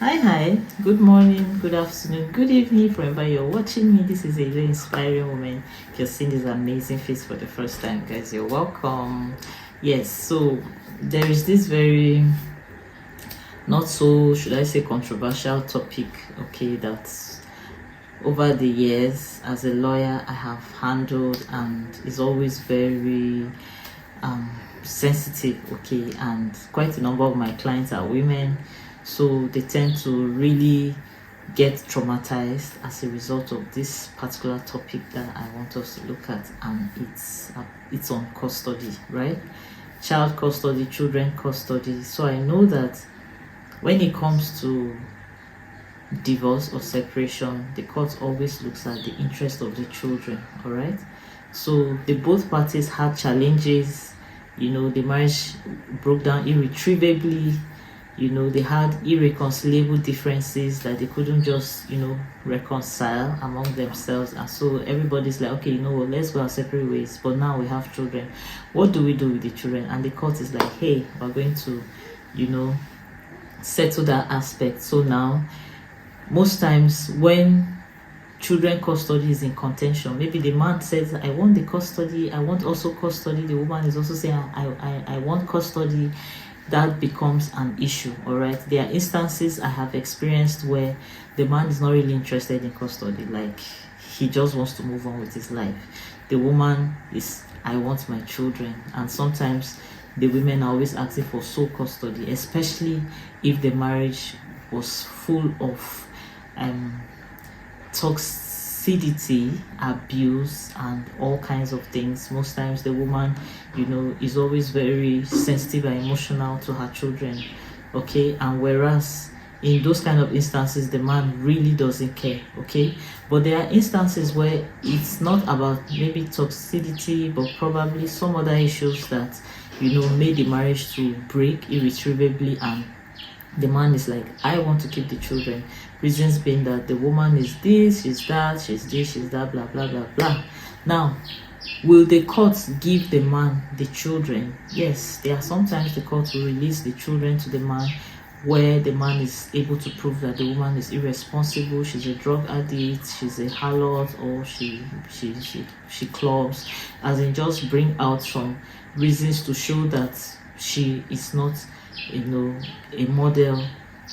Hi, good morning, good afternoon, good evening, wherever you're watching me. This is a very inspiring woman. If you're seeing this amazing face for the first time, guys, you're welcome. Yes, so there is this very not so, should I say, controversial topic, okay, that's over the years as a lawyer I have handled and is always very sensitive, okay, and quite a number of my clients are women, so they tend to really get traumatized as a result of this particular topic that I want us to look at, and it's on custody, right? Child custody, children custody. So I know that when it comes to divorce or separation, the court always looks at the interest of the children, all right? So the both parties had challenges. The marriage broke down irretrievably. They had irreconcilable differences that they couldn't just reconcile among themselves, and so everybody's like, okay, what, let's go our separate ways, but now we have children. What do we do with the children? And the court is like, hey, we're going to settle that aspect. So now, most times when children custody is in contention, maybe the man says, I want the custody, I want also custody, the woman is also saying, I want custody, that becomes an issue. All right, there are instances I have experienced where the man is not really interested in custody, like he just wants to move on with his life. The woman is, I want my children. And sometimes the women are always asking for sole custody, especially if the marriage was full of toxicity, abuse, and all kinds of things. Most times the woman, is always very sensitive and emotional to her children, okay? And whereas in those kind of instances, the man really doesn't care, okay? But there are instances where it's not about maybe toxicity, but probably some other issues that, made the marriage to break irretrievably, and the man is like, I want to keep the children. Reasons being that the woman is this, she's that, she's this, she's that, blah, blah, blah, blah. Now, will the court give the man the children? Yes, there are sometimes the court will release the children to the man where the man is able to prove that the woman is irresponsible, she's a drug addict, she's a harlot, or she clubs, as in just bring out some reasons to show that she is not a model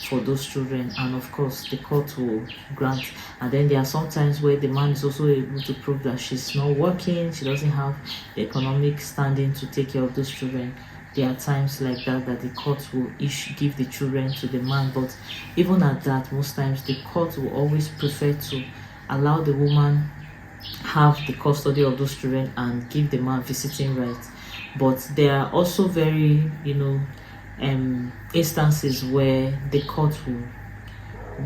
for those children, and of course the court will grant. And then there are sometimes where the man is also able to prove that she's not working, she doesn't have the economic standing to take care of those children. There are times like that the court will give the children to the man, but even at that, most times the court will always prefer to allow the woman have the custody of those children and give the man visiting rights. But there are also very instances where the court will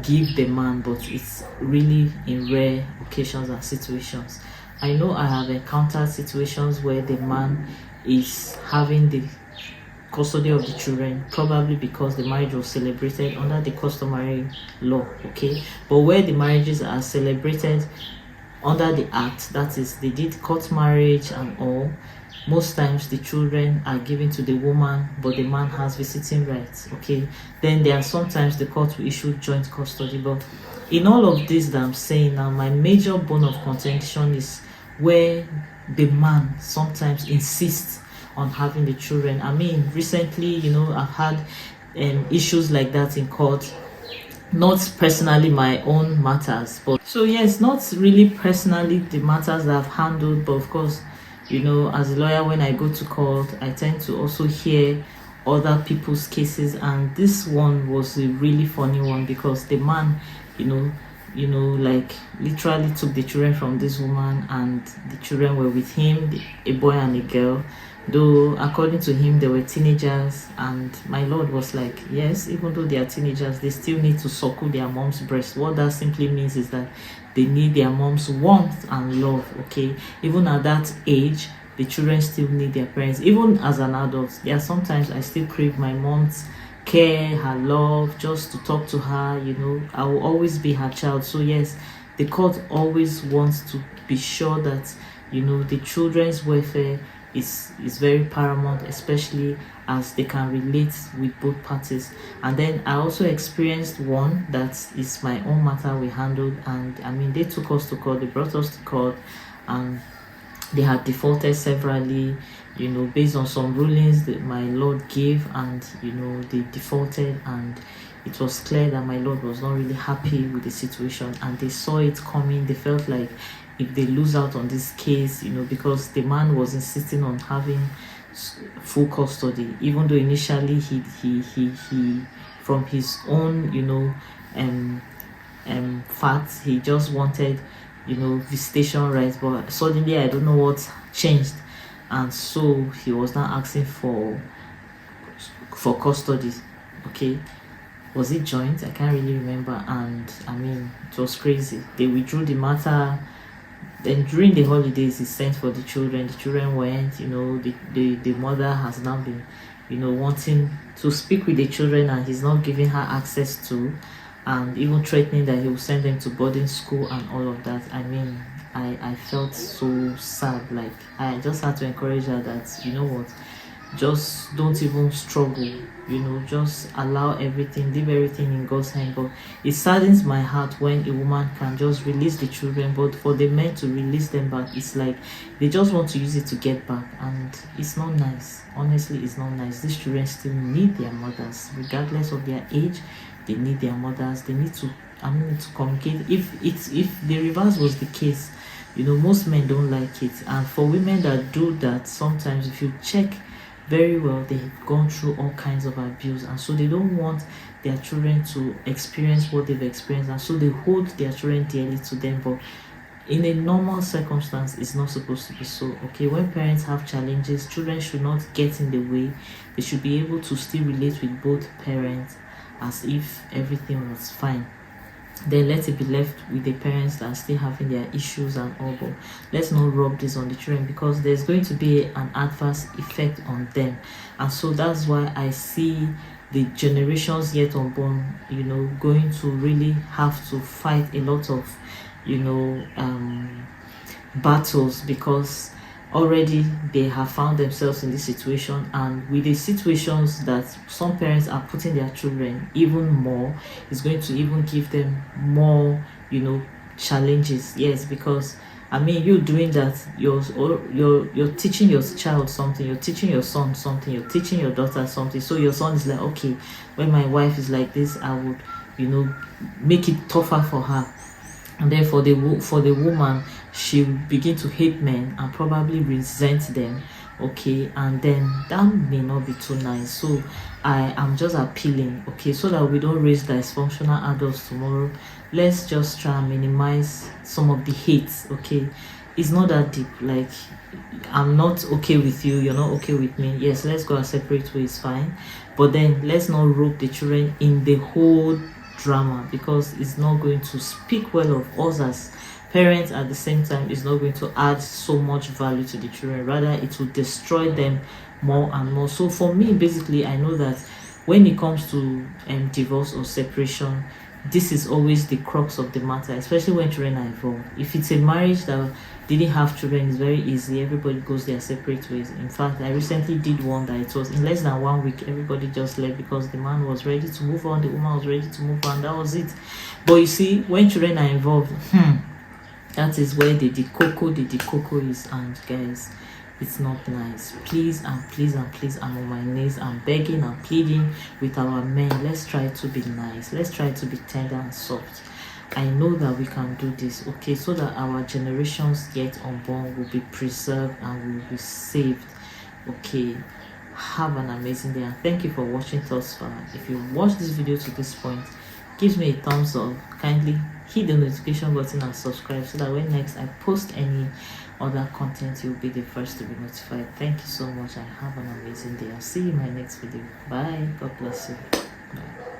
give the man, but it's really in rare occasions and situations. I know I have encountered situations where the man is having the custody of the children, probably because the marriage was celebrated under the customary law, okay? But where the marriages are celebrated under the act, that is, they did court marriage and all, most times the children are given to the woman, but the man has visiting rights, okay? Then there are sometimes the court will issue joint custody. But in all of this that I'm saying now, my major bone of contention is where the man sometimes insists on having the children. I mean, recently, I've had issues like that in court. Not personally my own matters, but so yes, not really personally the matters that I've handled, but of course, as a lawyer, when I go to court, I tend to also hear other people's cases, and this one was a really funny one because the man, like literally took the children from this woman, and the children were with him, a boy and a girl. Though according to him they were teenagers, and my lord was like, yes, even though they are teenagers, they still need to suckle their mom's breast. What that simply means is that they need their mom's warmth and love, okay? Even at that age, the children still need their parents. Even as an adult, there are sometimes I still crave my mom's care, her love, just to talk to her. I will always be her child. So yes, the court always wants to be sure that the children's welfare is very paramount, especially as they can relate with both parties. And then I also experienced one that is my own matter we handled, and I mean, they took us to court, they brought us to court, and they had defaulted severally, you know, based on some rulings that my lord gave, and you know, they defaulted, and it was clear that my lord was not really happy with the situation, and they saw it coming. They felt like if they lose out on this case, you know, because the man was insisting on having full custody, even though initially he from his own, you know, facts, he just wanted, you know, visitation rights. But suddenly, I don't know what changed, and so he was now asking for custody. Okay, was it joint? I can't really remember. And I mean, it was crazy. They withdrew the matter. Then during the holidays, he sent for the children. The children went, you know, the mother has now been, you know, wanting to speak with the children, and he's not giving her access to, and even threatening that he will send them to boarding school and all of that. I mean, I felt so sad. Like, I just had to encourage her that, you know what, just don't even struggle, you know, just allow everything, leave everything in God's hand. But it saddens my heart when a woman can just release the children, but for the men to release them back, it's like they just want to use it to get back, and it's not nice. Honestly, it's not nice. These children still need their mothers, regardless of their age. They need their mothers. They need to, I mean, to communicate. If the reverse was the case, you know, most men don't like it. And for women that do that, sometimes if you check very well, they've gone through all kinds of abuse, and so they don't want their children to experience what they've experienced, and so they hold their children dearly to them. But in a normal circumstance, it's not supposed to be so. Okay, when parents have challenges, children should not get in the way. They should be able to still relate with both parents as if everything was fine. Then let it be left with the parents that are still having their issues and all. But let's not rub this on the children, because there's going to be an adverse effect on them. And so that's why I see the generations yet unborn, you know, going to really have to fight a lot of, you know, battles, because already they have found themselves in this situation. And with the situations that some parents are putting their children, even more, it's going to even give them more, you know, challenges. Yes, because I mean, you doing that, you're teaching your child something, you're teaching your son something, you're teaching your daughter something. So your son is like, okay, when my wife is like this, I would, you know, make it tougher for her. And then for the woman, she'll begin to hate men and probably resent them. Okay, and then that may not be too nice. So I am just appealing, okay, so that we don't raise dysfunctional adults tomorrow. Let's just try and minimize some of the hates. Okay, it's not that deep. Like, I'm not okay with you, you're not okay with me. Yes, let's go our separate ways, fine. But then let's not rope the children in the whole drama, because it's not going to speak well of us as parents. At the same time, it's not going to add so much value to the children. Rather, it will destroy them more and more. So for me, basically, I know that when it comes to divorce or separation, this is always the crux of the matter, especially when children are involved. If it's a marriage that didn't have children, it's very easy. Everybody goes their separate ways. In fact, I recently did one that it was in less than 1 week, everybody just left because the man was ready to move on, the woman was ready to move on. That was it. But you see, when children are involved, that is where the cocoa is. And guys, it's not nice. Please and please and please, I'm on my knees, I'm begging and pleading with our men. Let's try to be nice. Let's try to be tender and soft. I know that we can do this, okay, so that our generations yet unborn will be preserved and will be saved. Okay, have an amazing day, and thank you for watching thus far. If you watched this video to this point, give me a thumbs up. Kindly hit the notification button and subscribe, so that when next I post any other content, you'll be the first to be notified. Thank you so much, and have an amazing day. I'll see you in my next video. Bye. God bless you. Bye.